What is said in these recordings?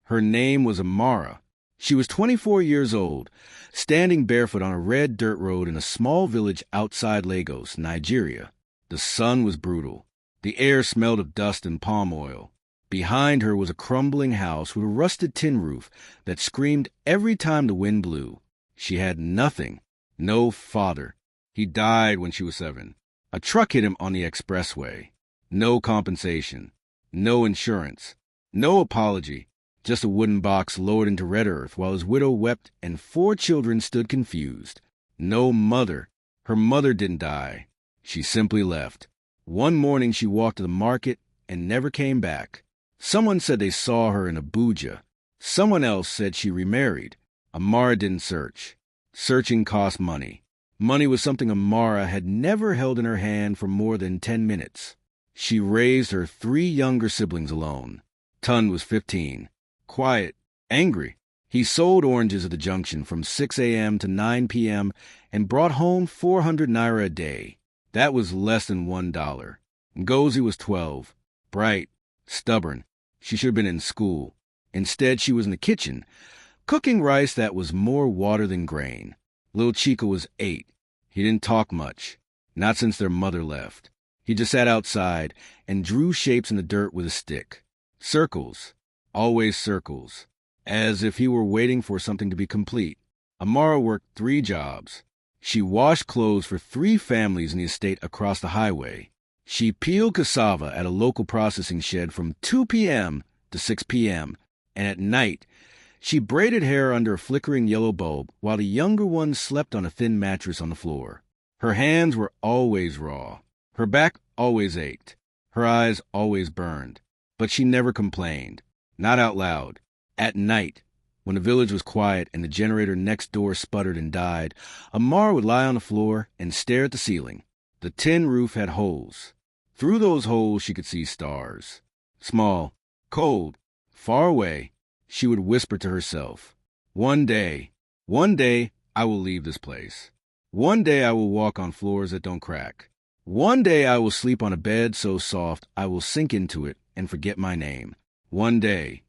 Her name was Amara. She was 24 years old, standing barefoot on a red dirt road in a small village outside Lagos, Nigeria. The sun was brutal. The air smelled of dust and palm oil. Behind her was a crumbling house with a rusted tin roof that screamed every time the wind blew. She had nothing. No father. He died when she was 7. A truck hit him on the expressway. No compensation. No insurance. No apology. Just a wooden box lowered into red earth while his widow wept and 4 children stood confused. No mother. Her mother didn't die. She simply left. One morning she walked to the market and never came back. Someone said they saw her in Abuja. Someone else said she remarried. Amara didn't search. Searching cost money. Money was something Amara had never held in her hand for more than 10 minutes. She raised her 3 younger siblings alone. Tun was 15. Quiet, angry. He sold oranges at the junction from 6 a.m. to 9 p.m. and brought home 400 naira a day. That was less than $1. Ngozi was 12. Bright, stubborn. She should have been in school. Instead, she was in the kitchen, cooking rice that was more water than grain. Little Chica was 8. He didn't talk much, not since their mother left. He just sat outside and drew shapes in the dirt with a stick. Circles. Always circles. As if he were waiting for something to be complete. Amara worked 3 jobs. She washed clothes for 3 families in the estate across the highway. She peeled cassava at a local processing shed from 2 p.m. to 6 p.m., and at night, she braided hair under a flickering yellow bulb while the younger ones slept on a thin mattress on the floor. Her hands were always raw. Her back always ached. Her eyes always burned. But she never complained. Not out loud. At night, when the village was quiet and the generator next door sputtered and died, Amara would lie on the floor and stare at the ceiling. The tin roof had holes. Through those holes she could see stars. Small, cold, far away, she would whisper to herself, one day, I will leave this place. One day I will walk on floors that don't crack. One day I will sleep on a bed so soft I will sink into it and forget my name. One day.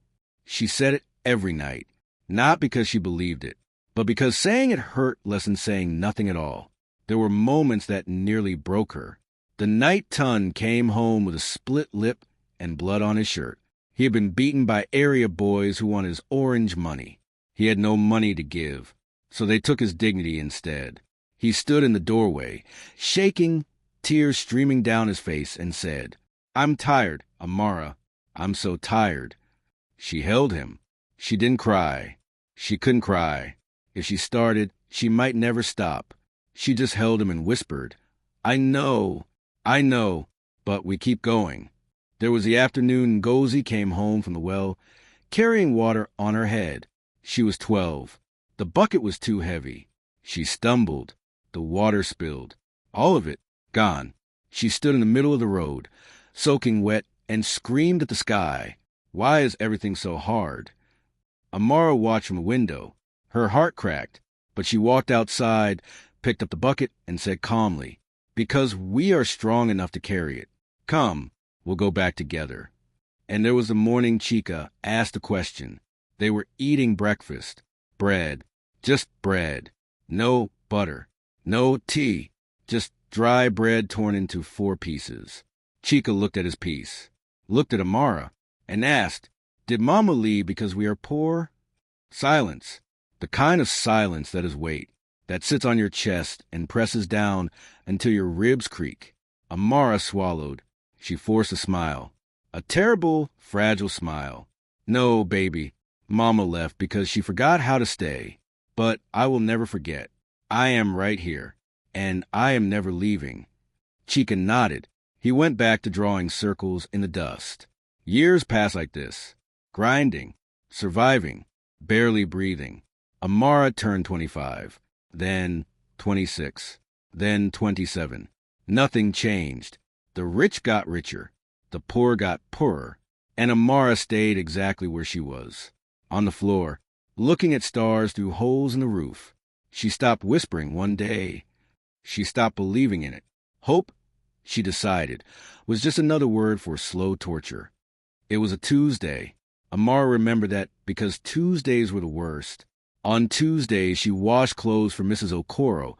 She said it every night, not because she believed it, but because saying it hurt less than saying nothing at all. There were moments that nearly broke her. The night Tun came home with a split lip and blood on his shirt. He had been beaten by area boys who wanted his orange money. He had no money to give, so they took his dignity instead. He stood in the doorway, shaking, tears streaming down his face, and said, "I'm tired, Amara. I'm so tired." She held him. She didn't cry. She couldn't cry. If she started, she might never stop. She just held him and whispered, I know, but we keep going." There was the afternoon Ngozi came home from the well, carrying water on her head. She was 12. The bucket was too heavy. She stumbled. The water spilled. All of it, gone. She stood in the middle of the road, soaking wet, and screamed at the sky. Why is everything so hard? Amara watched from a window. Her heart cracked, but she walked outside, picked up the bucket, and said calmly, "Because we are strong enough to carry it. Come, we'll go back together." And there was the morning Chica asked a question. They were eating breakfast. Bread. Just bread. No butter. No tea. Just dry bread torn into 4 pieces. Chica looked at his piece, looked at Amara, and asked, "Did Mama leave because we are poor?" Silence. The kind of silence that is weight, that sits on your chest and presses down until your ribs creak. Amara swallowed. She forced a smile. A terrible, fragile smile. "No, baby. Mama left because she forgot how to stay. But I will never forget. I am right here, and I am never leaving." Chica nodded. He went back to drawing circles in the dust. Years passed like this, grinding, surviving, barely breathing. Amara turned 25, then 26, then 27. Nothing changed. The rich got richer, the poor got poorer, and Amara stayed exactly where she was, on the floor, looking at stars through holes in the roof. She stopped whispering one day. She stopped believing in it. Hope, she decided, was just another word for slow torture. It was a Tuesday. Amara remembered that because Tuesdays were the worst. On Tuesdays, she washed clothes for Mrs. Okoro,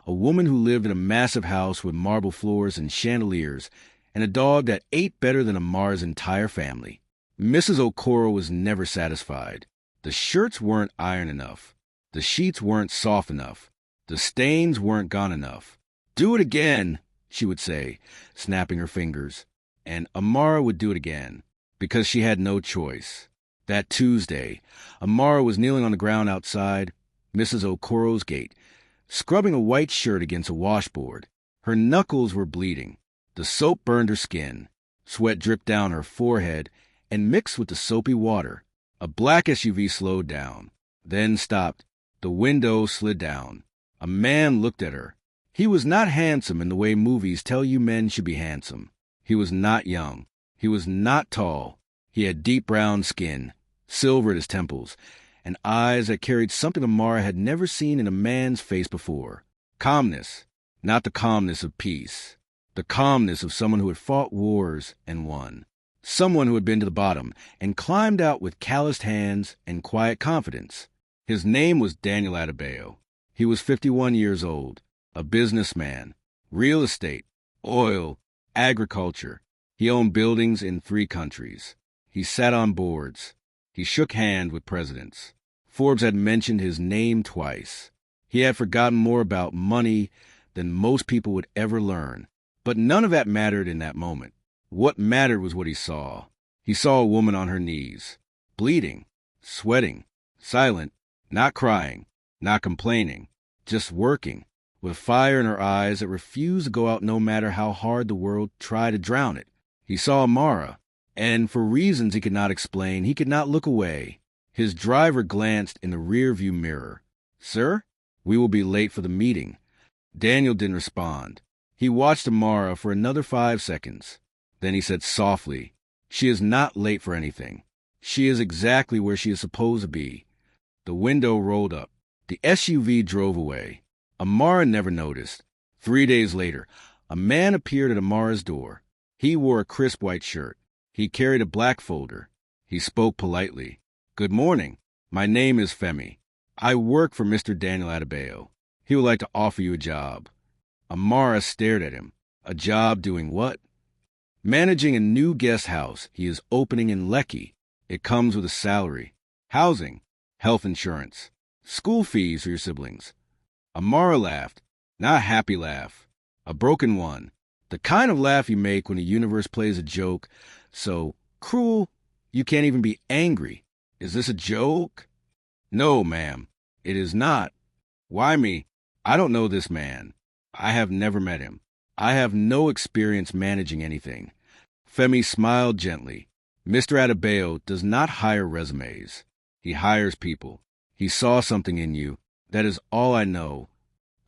a woman who lived in a massive house with marble floors and chandeliers, and a dog that ate better than Amara's entire family. Mrs. Okoro was never satisfied. The shirts weren't ironed enough. The sheets weren't soft enough. The stains weren't gone enough. "Do it again," she would say, snapping her fingers. And Amara would do it again, because she had no choice. That Tuesday, Amara was kneeling on the ground outside Mrs. Okoro's gate, scrubbing a white shirt against a washboard. Her knuckles were bleeding. The soap burned her skin. Sweat dripped down her forehead and mixed with the soapy water. A black SUV slowed down, then stopped. The window slid down. A man looked at her. He was not handsome in the way movies tell you men should be handsome. He was not young. He was not tall. He had deep brown skin, silver at his temples, and eyes that carried something Amara had never seen in a man's face before. Calmness, not the calmness of peace. The calmness of someone who had fought wars and won. Someone who had been to the bottom and climbed out with calloused hands and quiet confidence. His name was Daniel Adebayo. He was 51 years old, a businessman, real estate, oil, agriculture. He owned buildings in 3 countries. He sat on boards. He shook hands with presidents. Forbes had mentioned his name twice. He had forgotten more about money than most people would ever learn. But none of that mattered in that moment. What mattered was what he saw. He saw a woman on her knees, bleeding, sweating, silent, not crying, not complaining, just working, with fire in her eyes that refused to go out no matter how hard the world tried to drown it. He saw Amara, and for reasons he could not explain, he could not look away. His driver glanced in the rear-view mirror. "Sir, we will be late for the meeting." Daniel didn't respond. He watched Amara for another 5 seconds. Then he said softly, "She is not late for anything. She is exactly where she is supposed to be." The window rolled up. The SUV drove away. Amara never noticed. 3 days later, a man appeared at Amara's door. He wore a crisp white shirt. He carried a black folder. He spoke politely. "Good morning. My name is Femi. I work for Mr. Daniel Adebayo. He would like to offer you a job." Amara stared at him. "A job doing what?" "Managing a new guest house he is opening in Lekki. It comes with a salary, housing, health insurance, school fees for your siblings." Amara laughed. Not a happy laugh. A broken one. The kind of laugh you make when the universe plays a joke so cruel you can't even be angry. "Is this a joke?" "No, ma'am, it is not." "Why me?" "I don't know this man. I have never met him. I have no experience managing anything." Femi smiled gently. "Mr. Adebayo does not hire resumes. He hires people. He saw something in you. That is all I know."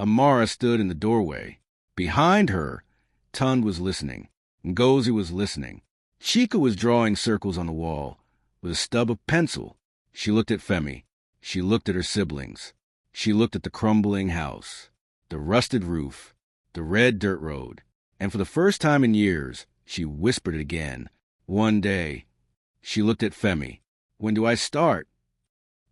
Amara stood in the doorway. Behind her, Tund was listening. Ngozi was listening. Chika was drawing circles on the wall with a stub of pencil. She looked at Femi. She looked at her siblings. She looked at the crumbling house, the rusted roof, the red dirt road. And for the first time in years, she whispered it again. "One day." She looked at Femi. "When do I start?"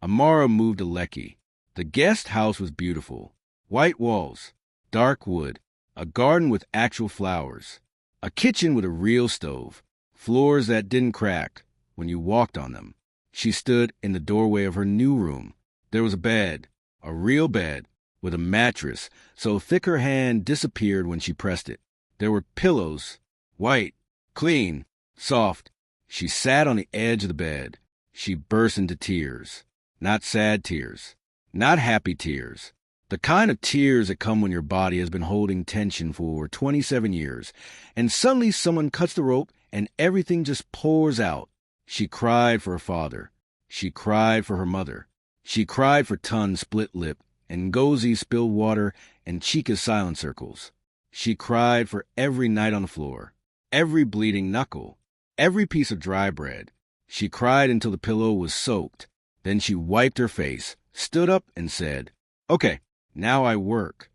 Amara moved to Lekki. The guest house was beautiful. White walls, dark wood, a garden with actual flowers, a kitchen with a real stove, floors that didn't crack when you walked on them. She stood in the doorway of her new room. There was a bed, a real bed, with a mattress so thick her hand disappeared when she pressed it. There were pillows, white, clean, soft. She sat on the edge of the bed. She burst into tears. Not sad tears. Not happy tears. The kind of tears that come when your body has been holding tension for 27 years, and suddenly someone cuts the rope and everything just pours out. She cried for her father. She cried for her mother. She cried for Tun's split lip and Ngozi's spilled water and Chika's silent circles. She cried for every night on the floor, every bleeding knuckle, every piece of dry bread. She cried until the pillow was soaked. Then she wiped her face, stood up, and said, "Okay, now I work."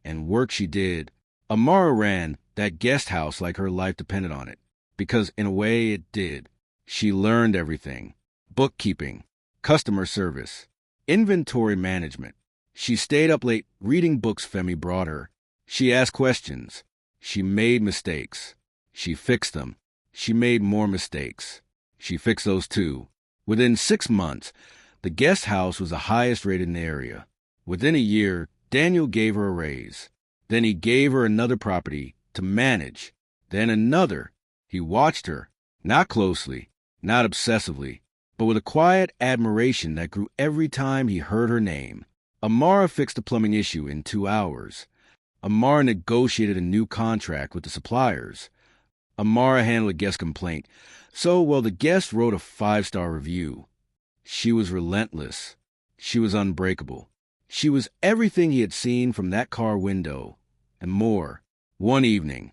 And work she did. Amara ran that guest house like her life depended on it, because in a way it did. She learned everything. bookkeeping, customer service, inventory management. She stayed up late reading books Femi brought her. She asked questions. She made mistakes. She fixed them. She made more mistakes. She fixed those too. Within 6 months, the guest house was the highest rated in the area. Within a year, Daniel gave her a raise. Then he gave her another property to manage. Then another. He watched her, not closely, not obsessively, but with a quiet admiration that grew every time he heard her name. Amara fixed the plumbing issue in 2 hours. Amara negotiated a new contract with the suppliers. Amara handled a guest complaint, so well the guest wrote a 5-star review. She was relentless. She was unbreakable. She was everything he had seen from that car window, and more. One evening,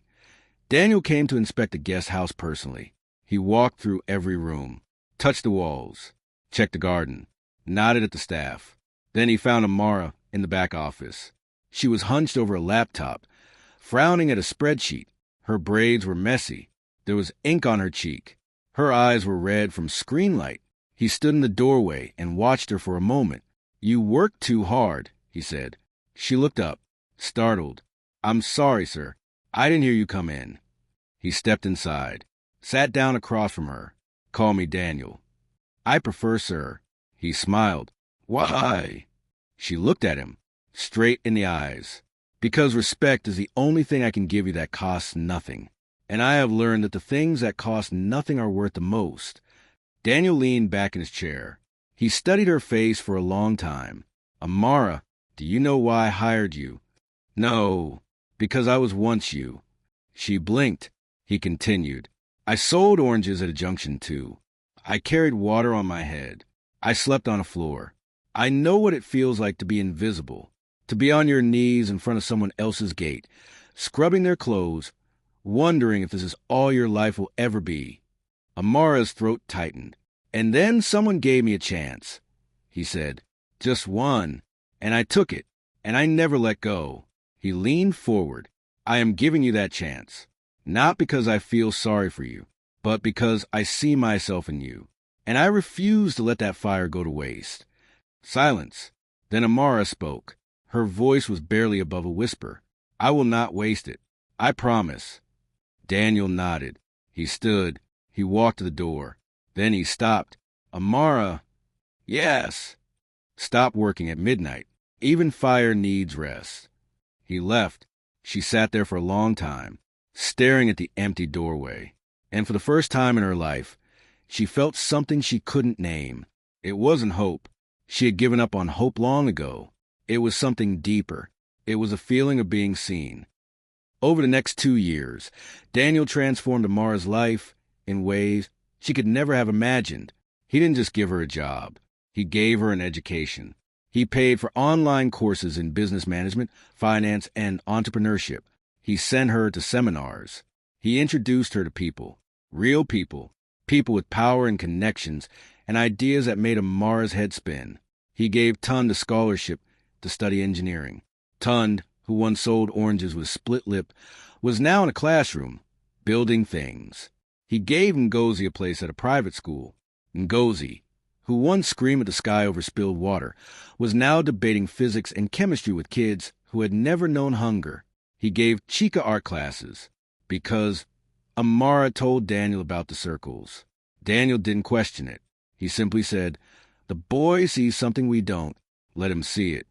Daniel came to inspect the guest house personally. He walked through every room, touched the walls, checked the garden, nodded at the staff. Then he found Amara in the back office. She was hunched over a laptop, frowning at a spreadsheet. Her braids were messy. There was ink on her cheek. Her eyes were red from screen light. He stood in the doorway and watched her for a moment. "You work too hard," he said. She looked up, startled. "I'm sorry, sir. I didn't hear you come in." He stepped inside, sat down across from her. "Call me Daniel." "I prefer sir." He smiled. "Why?" She looked at him, straight in the eyes. "Because respect is the only thing I can give you that costs nothing. And I have learned that the things that cost nothing are worth the most." Daniel leaned back in his chair. He studied her face for a long time. "Amara, do you know why I hired you?" "No, because I was once you." She blinked. He continued. "I sold oranges at a junction too. I carried water on my head. I slept on a floor. I know what it feels like to be invisible, to be on your knees in front of someone else's gate, scrubbing their clothes, wondering if this is all your life will ever be." Amara's throat tightened. "And then someone gave me a chance," he said. "Just one. And I took it. And I never let go." He leaned forward. "I am giving you that chance. Not because I feel sorry for you, but because I see myself in you. And I refuse to let that fire go to waste." Silence. Then Amara spoke. Her voice was barely above a whisper. "I will not waste it. I promise." Daniel nodded. He stood. He walked to the door. Then he stopped. "Amara." "Yes." "Stop working at midnight. Even fire needs rest." He left. She sat there for a long time, staring at the empty doorway. And for the first time in her life, she felt something she couldn't name. It wasn't hope. She had given up on hope long ago. It was something deeper. It was a feeling of being seen. Over the next 2 years, Daniel transformed Amara's life in ways she could never have imagined. He didn't just give her a job. He gave her an education. He paid for online courses in business management, finance, and entrepreneurship. He sent her to seminars. He introduced her to people, real people, people with power and connections, and ideas that made Amara's head spin. He gave Tund a scholarship to study engineering. Tund, who once sold oranges with split lip, was now in a classroom, building things. He gave Ngozi a place at a private school. Ngozi, who once screamed at the sky over spilled water, was now debating physics and chemistry with kids who had never known hunger. He gave Chica art classes because Amara told Daniel about the circles. Daniel didn't question it. He simply said, "The boy sees something we don't. Let him see it."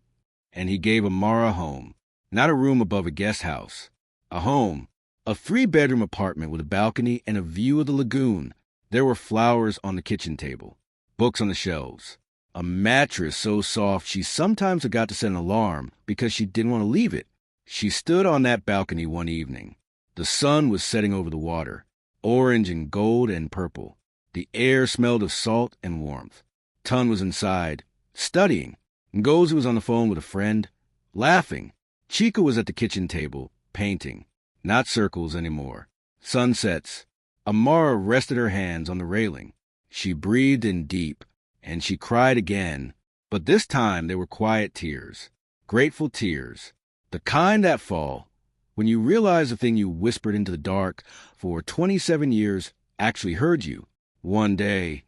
And he gave Amara a home, not a room above a guest house. A home, a 3-bedroom apartment with a balcony and a view of the lagoon. There were flowers on the kitchen table, books on the shelves, a mattress so soft she sometimes forgot to set an alarm because she didn't want to leave it. She stood on that balcony one evening. The sun was setting over the water, orange and gold and purple. The air smelled of salt and warmth. Tun was inside, studying. Ngozi was on the phone with a friend, laughing. Chica was at the kitchen table, painting. Not circles anymore. Sunsets. Amara rested her hands on the railing. She breathed in deep, and she cried again. But this time they were quiet tears, grateful tears. The kind that fall when you realize the thing you whispered into the dark for 27 years actually heard you. One day,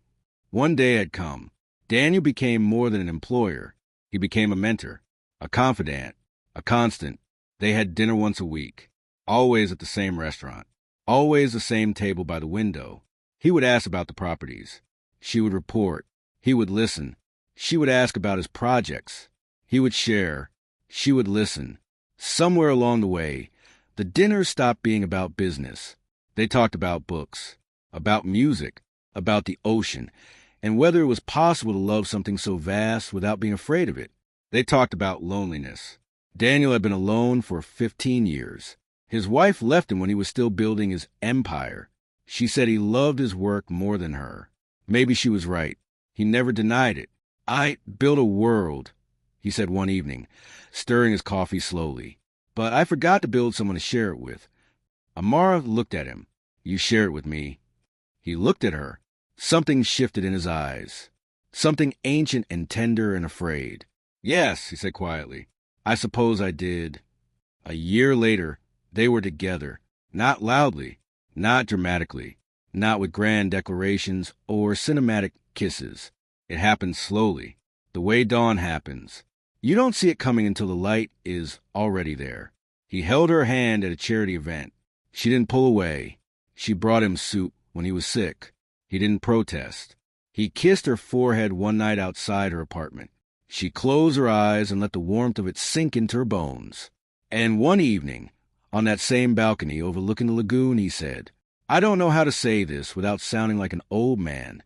One day had come. Daniel became more than an employer. He became a mentor, a confidant, a constant. They had dinner once a week, always at the same restaurant, always the same table by the window. He would ask about the properties. She would report. He would listen. She would ask about his projects. He would share. She would listen. Somewhere along the way, the dinners stopped being about business. They talked about books, about music, about the ocean, and whether it was possible to love something so vast without being afraid of it. They talked about loneliness. Daniel had been alone for 15 years. His wife left him when he was still building his empire. She said he loved his work more than her. Maybe she was right. He never denied it. "I built a world," he said one evening, stirring his coffee slowly. "But I forgot to build someone to share it with." Amara looked at him. "You share it with me." He looked at her. Something shifted in his eyes. Something ancient and tender and afraid. "Yes," he said quietly. "I suppose I did." A year later, they were together. Not loudly, not dramatically, not with grand declarations or cinematic kisses. It happened slowly, the way dawn happens. You don't see it coming until the light is already there. He held her hand at a charity event. She didn't pull away. She brought him soup when he was sick. He didn't protest. He kissed her forehead one night outside her apartment. She closed her eyes and let the warmth of it sink into her bones. And one evening, on that same balcony overlooking the lagoon, he said, "I don't know how to say this without sounding like an old man."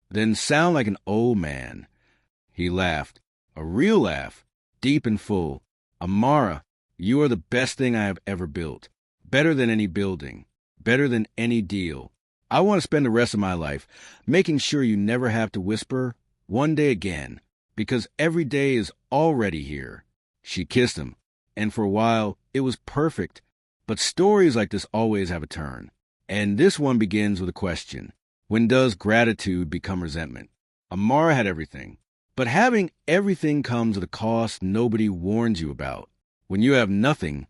"Then sound like an old man." He laughed, a real laugh, deep and full. "Amara, you are the best thing I have ever built. Better than any building. Better than any deal. I want to spend the rest of my life making sure you never have to whisper, 'One day again,' because every day is already here." She kissed him, and for a while it was perfect. But stories like this always have a turn. And this one begins with a question. When does gratitude become resentment? Amara had everything. But having everything comes at a cost nobody warns you about. When you have nothing,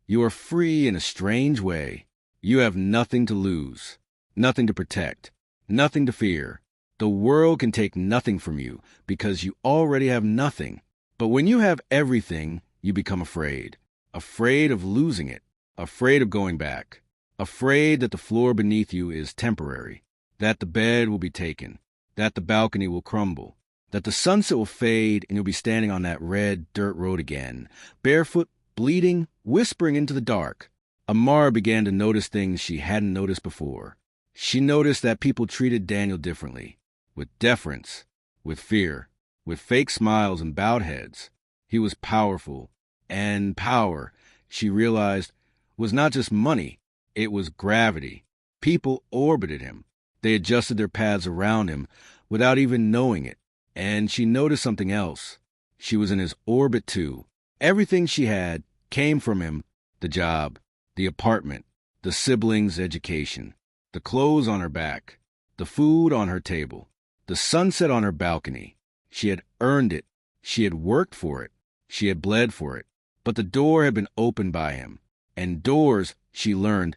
you are free in a strange way. You have nothing to lose, nothing to protect, nothing to fear. The world can take nothing from you because you already have nothing. But when you have everything, you become afraid. Afraid of losing it. Afraid of going back. Afraid that the floor beneath you is temporary. That the bed will be taken. That the balcony will crumble. That the sunset will fade and you'll be standing on that red dirt road again, barefoot, bleeding, whispering into the dark. Amara began to notice things she hadn't noticed before. She noticed that people treated Daniel differently, with deference, with fear, with fake smiles and bowed heads. He was powerful, and power, she realized, was not just money, it was gravity. People orbited him. They adjusted their paths around him without even knowing it. And she noticed something else. She was in his orbit too. Everything she had came from him: the job, the apartment, the siblings' education, the clothes on her back, the food on her table, the sunset on her balcony. She had earned it. She had worked for it. She had bled for it. But the door had been opened by him. And doors, she learned,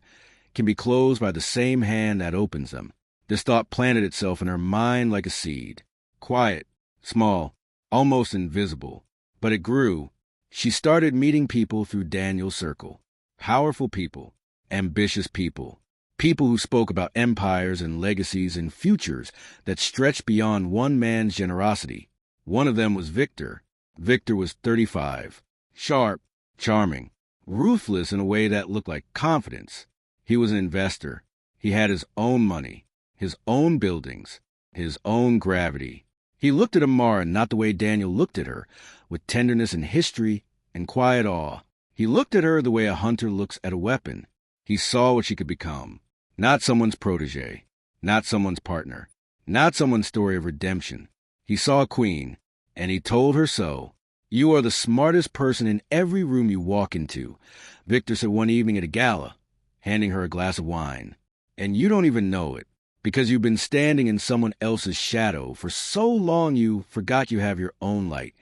can be closed by the same hand that opens them. This thought planted itself in her mind like a seed. Quiet, small, almost invisible. But it grew. She started meeting people through Daniel's circle. Powerful people, ambitious people, people who spoke about empires and legacies and futures that stretched beyond one man's generosity. One of them was Victor. Victor was 35, sharp, charming, ruthless in a way that looked like confidence. He was an investor. He had his own money, his own buildings, his own gravity. He looked at Amara not the way Daniel looked at her, with tenderness and history and quiet awe. He looked at her the way a hunter looks at a weapon. He saw what she could become. Not someone's protege, not someone's partner, not someone's story of redemption. He saw a queen, and he told her so. "You are the smartest person in every room you walk into," Victor said one evening at a gala, handing her a glass of wine. "And you don't even know it, because you've been standing in someone else's shadow for so long you forgot you have your own light."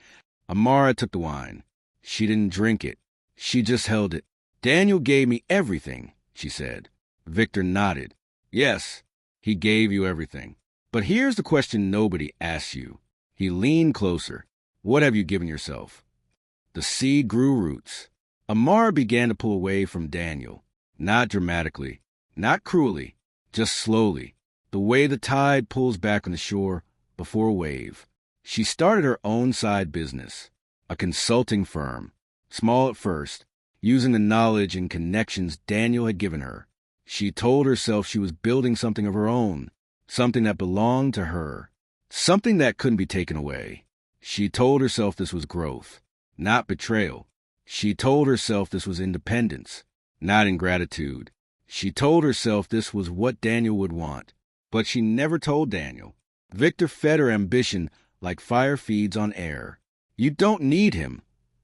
Amara took the wine. She didn't drink it. She just held it. "Daniel gave me everything," she said. Victor nodded. "Yes, he gave you everything." But here's the question nobody asks you. He leaned closer. What have you given yourself? The seed grew roots. Amara began to pull away from Daniel. Not dramatically, not cruelly, just slowly, the way the tide pulls back on the shore before a wave. She started her own side business, a consulting firm, small at first, using the knowledge and connections Daniel had given her. She told herself she was building something of her own, something that belonged to her, something that couldn't be taken away. She told herself this was growth, not betrayal. She told herself this was independence, not ingratitude. She told herself this was what Daniel would want. But she never told Daniel. Victor fed her ambition like fire feeds on air. You don't need him,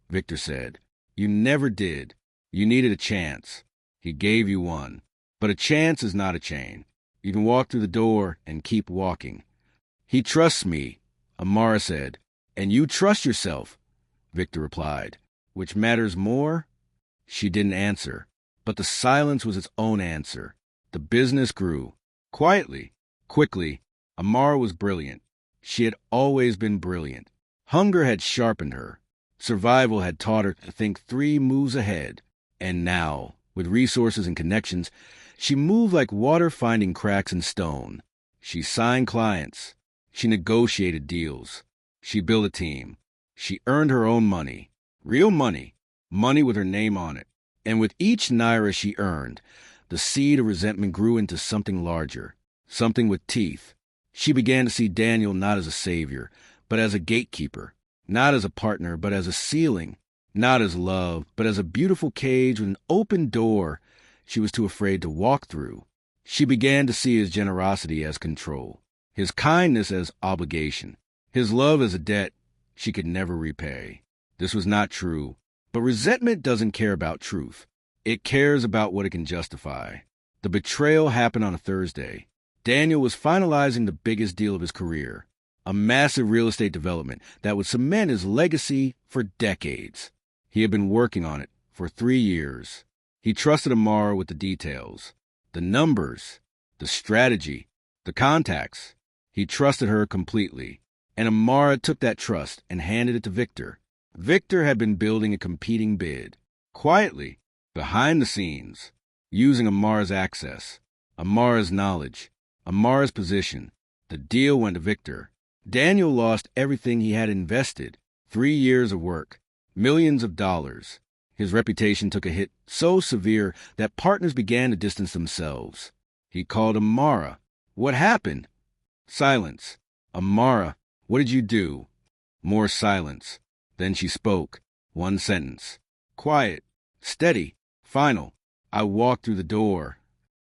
Victor said. You never did. You needed a chance. He gave you one. But a chance is not a chain. You can walk through the door and keep walking. He trusts me, Amara said. And you trust yourself, Victor replied. Which matters more? She didn't answer, but the silence was its own answer. The business grew. Quietly, quickly. Amara was brilliant. She had always been brilliant. Hunger had sharpened her. Survival had taught her to think 3 moves ahead. And now, with resources and connections, she moved like water finding cracks in stone. She signed clients. She negotiated deals. She built a team. She earned her own money. Real money. Money with her name on it. And with each naira she earned, the seed of resentment grew into something larger, something with teeth. She began to see Daniel not as a savior, but as a gatekeeper, not as a partner, but as a ceiling, not as love, but as a beautiful cage with an open door she was too afraid to walk through. She began to see his generosity as control, his kindness as obligation, his love as a debt she could never repay. This was not true. But resentment doesn't care about truth. It cares about what it can justify. The betrayal happened on a Thursday. Daniel was finalizing the biggest deal of his career, a massive real estate development that would cement his legacy for decades. He had been working on it for 3 years. He trusted Amara with the details, the numbers, the strategy, the contacts. He trusted her completely. And Amara took that trust and handed it to Victor. Victor had been building a competing bid, quietly, behind the scenes, using Amara's access, Amara's knowledge, Amara's position. The deal went to Victor. Daniel lost everything he had invested, 3 years of work, millions of dollars. His reputation took a hit so severe that partners began to distance themselves. He called Amara. What happened? Silence. Amara, what did you do? More silence. Then she spoke. 1 sentence. Quiet, steady, final. I walked through the door.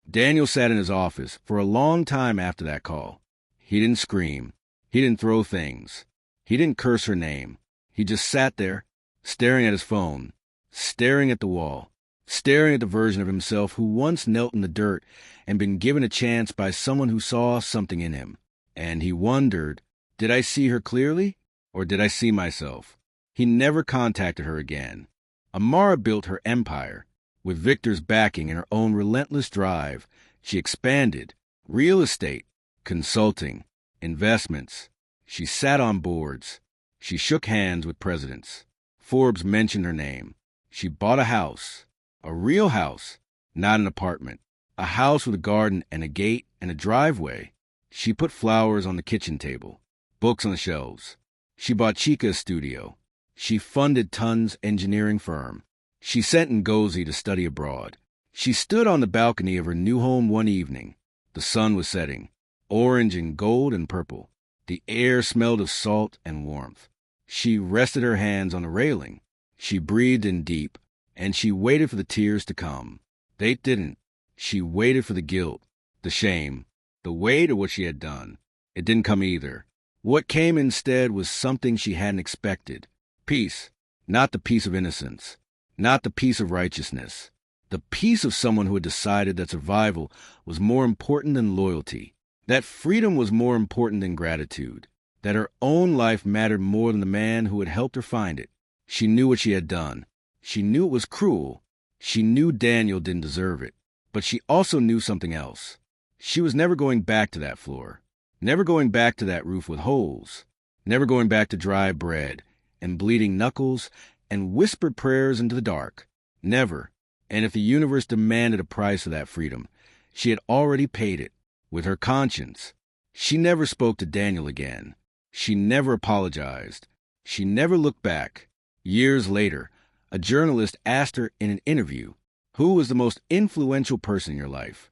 Daniel sat in his office for a long time after that call. He didn't scream. He didn't throw things. He didn't curse her name. He just sat there, staring at his phone, staring at the wall, staring at the version of himself who once knelt in the dirt and been given a chance by someone who saw something in him. And he wondered, did I see her clearly, or did I see myself? He never contacted her again. Amara built her empire. With Victor's backing and her own relentless drive, she expanded. Real estate, consulting, investments. She sat on boards. She shook hands with presidents. Forbes mentioned her name. She bought a house. A real house, not an apartment. A house with a garden and a gate and a driveway. She put flowers on the kitchen table, books on the shelves. She bought Chica a studio. She funded Tun's engineering firm. She sent Ngozi to study abroad. She stood on the balcony of her new home one evening. The sun was setting, orange and gold and purple. The air smelled of salt and warmth. She rested her hands on the railing. She breathed in deep, and she waited for the tears to come. They didn't. She waited for the guilt, the shame, the weight of what she had done. It didn't come either. What came instead was something she hadn't expected. Peace, not the peace of innocence, not the peace of righteousness, the peace of someone who had decided that survival was more important than loyalty, that freedom was more important than gratitude, that her own life mattered more than the man who had helped her find it. She knew what she had done. She knew it was cruel. She knew Daniel didn't deserve it. But she also knew something else. She was never going back to that floor. Never going back to that roof with holes. Never going back to dry bread and bleeding knuckles and whispered prayers into the dark. Never. And if the universe demanded a price for that freedom, she had already paid it with her conscience. She never spoke to Daniel again. She never apologized. She never looked back. Years later, a journalist asked her in an interview, "Who was the most influential person in your life?"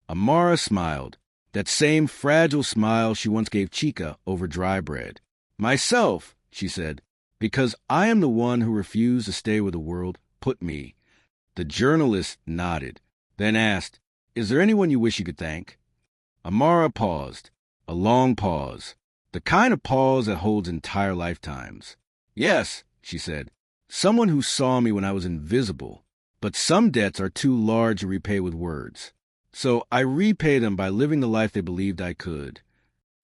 Amara smiled, that same fragile smile she once gave Chica over dry bread. "Myself," she said, "because I am the one who refused to stay where the world put me." The journalist nodded, then asked, "Is there anyone you wish you could thank?" Amara paused, a long pause, the kind of pause that holds entire lifetimes. "Yes," she said, "someone who saw me when I was invisible. But some debts are too large to repay with words. So I repay them by living the life they believed I could."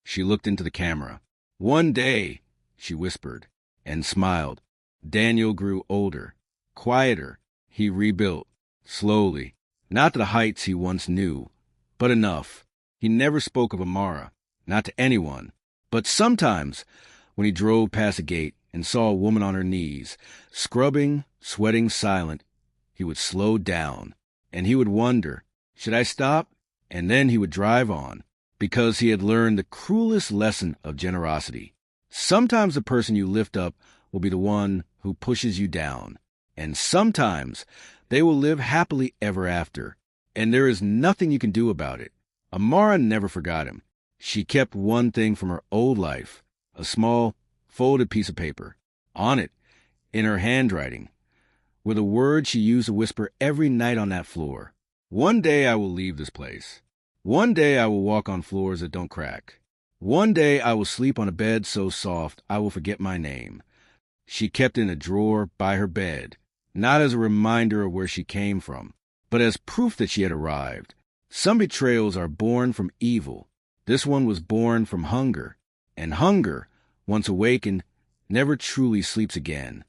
She looked into the camera. "One day," she whispered, and smiled. Daniel grew older, quieter. He rebuilt, slowly, not to the heights he once knew, but enough. He never spoke of Amara, not to anyone. But sometimes, when he drove past a gate and saw a woman on her knees, scrubbing, sweating, silent, he would slow down, and he would wonder, should I stop? And then he would drive on, because he had learned the cruelest lesson of generosity. Sometimes the person you lift up will be the one who pushes you down, and sometimes they will live happily ever after, and there is nothing you can do about it. Amara never forgot him. She kept one thing from her old life, a small, folded piece of paper. On it, in her handwriting, were the words she used to whisper every night on that floor. "One day I will leave this place. One day I will walk on floors that don't crack. One day I will sleep on a bed so soft I will forget my name." She kept it in a drawer by her bed, not as a reminder of where she came from, but as proof that she had arrived. Some betrayals are born from evil. This one was born from hunger, and hunger, once awakened, never truly sleeps again.